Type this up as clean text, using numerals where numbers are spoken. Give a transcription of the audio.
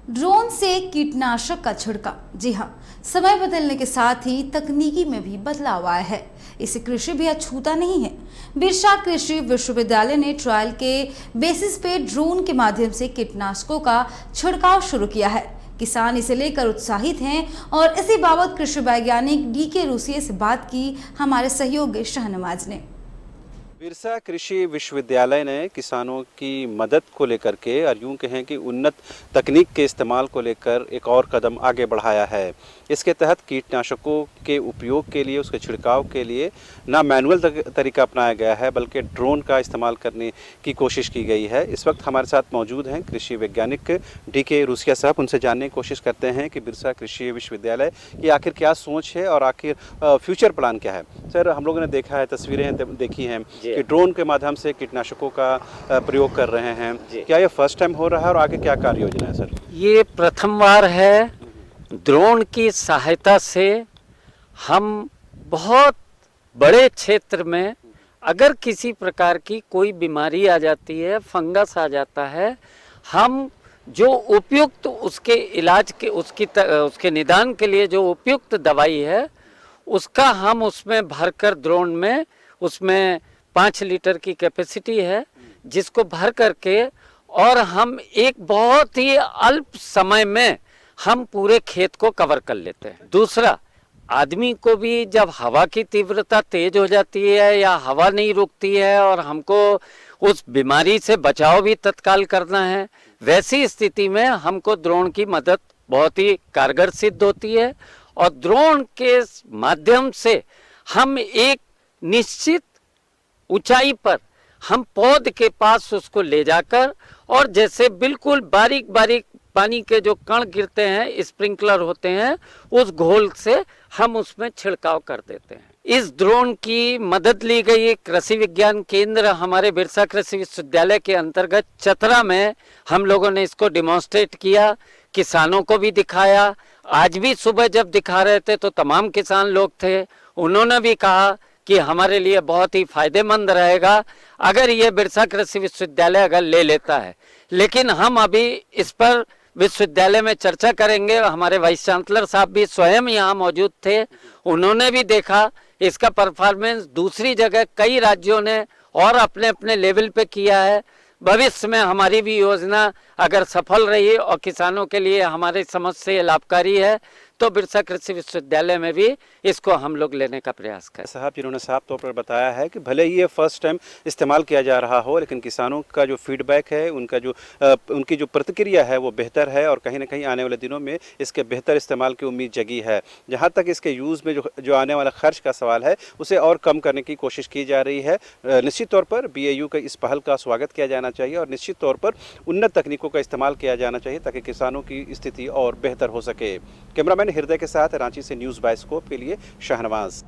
Drone से कीटनाशक का छिड़काव। जी हाँ, समय बदलने के साथ ही तकनीकी में भी बदलाव आया है। इसे कृषि भी अछूता नहीं है। बिरसा कृषि विश्वविद्यालय ने ट्रायल के बेसिस पे ड्रोन के माध्यम से कीटनाशकों का छिड़काव शुरू किया है। किसान इसे लेकर उत्साहित हैं और इसी बाबत कृषि वैज्ञानिक DK रूसिये से बात की हमारे सहयोगी शाहनवाज ने। बिरसा कृषि विश्वविद्यालय ने किसानों की मदद को लेकर के और यूं कहें कि उन्नत तकनीक के इस्तेमाल को लेकर एक और कदम आगे बढ़ाया है। इसके तहत कीटनाशकों के उपयोग के लिए, उसके छिड़काव के लिए ना मैनुअल तरीका अपनाया गया है बल्कि ड्रोन का इस्तेमाल करने की कोशिश की गई है। इस वक्त हमारे साथ मौजूद हैं कृषि वैज्ञानिक DK रूसिया साहब। उनसे जानने की कोशिश करते हैं कि बिरसा कृषि विश्वविद्यालय की आखिर क्या सोच है और आखिर फ्यूचर प्लान क्या है। सर, हम लोगों ने देखा है, तस्वीरें देखी हैं कि ड्रोन के माध्यम से कीटनाशकों का प्रयोग कर रहे हैं। क्या ये फर्स्ट टाइम हो रहा है और आगे क्या कार्य योजना है सर? ये प्रथम बार है। ड्रोन की सहायता से हम बहुत बड़े क्षेत्र में अगर किसी प्रकार की कोई बीमारी आ जाती है, फंगस आ जाता है, हम जो उपयुक्त उसके इलाज के उसके निदान के लिए जो उपयुक्त दवाई है उसका हम उसमें भरकर ड्रोन में, उसमें 5 लीटर की कैपेसिटी है जिसको भर करके और हम एक बहुत ही अल्प समय में हम पूरे खेत को कवर कर लेते हैं। दूसरा, आदमी को भी जब हवा की तीव्रता तेज हो जाती है या हवा नहीं रुकती है और हमको उस बीमारी से बचाव भी तत्काल करना है, वैसी स्थिति में हमको ड्रोन की मदद बहुत ही कारगर सिद्ध होती है। और ड्रोन के माध्यम से हम एक निश्चित ऊंचाई पर हम पौध के पास उसको ले जाकर और जैसे बिल्कुल बारीक बारीक पानी के जो कण गिरते हैं, स्प्रिंकलर होते हैं, उस घोल से हम उसमें छिड़काव कर देते हैं। इस ड्रोन की मदद ली गई कृषि विज्ञान केंद्र हमारे बिरसा कृषि विश्वविद्यालय के अंतर्गत चतरा में हम लोगों ने इसको डिमॉन्स्ट्रेट किया, किसानों को भी दिखाया। आज भी सुबह जब दिखा रहे थे तो तमाम किसान लोग थे, उन्होंने भी कहा कि हमारे लिए बहुत ही फायदेमंद रहेगा अगर ये बिरसा कृषि विश्वविद्यालय अगर ले लेता है। लेकिन हम अभी इस पर विश्वविद्यालय में चर्चा करेंगे। हमारे वाइस चांसलर साहब भी स्वयं यहाँ मौजूद थे, उन्होंने भी देखा इसका परफॉर्मेंस। दूसरी जगह कई राज्यों ने और अपने अपने लेवल पे किया है। भविष्य में हमारी भी योजना अगर सफल रही और किसानों के लिए हमारी समझ से लाभकारी है तो बिरसा कृषि विश्वविद्यालय में भी इसको हम लोग लेने का प्रयास करें। साहब, जिन्होंने साफ तौर पर बताया है कि भले ही ये फर्स्ट टाइम इस्तेमाल किया जा रहा हो, लेकिन किसानों का जो फीडबैक है, उनकी जो प्रतिक्रिया है वो बेहतर है और कहीं ना कहीं आने वाले दिनों में इसके बेहतर इस्तेमाल की उम्मीद जगी है। जहाँ तक इसके यूज़ में जो आने वाला खर्च का सवाल है उसे और कम करने की कोशिश की जा रही है। निश्चित तौर पर BAU के इस पहल का स्वागत किया जाना चाहिए और निश्चित तौर पर उन्नत तकनीकों का इस्तेमाल किया जाना चाहिए ताकि किसानों की स्थिति और बेहतर हो सके। कैमरामैन हृदय के साथ रांची से न्यूज़ बाइस्कोप के लिए शाहनवाज।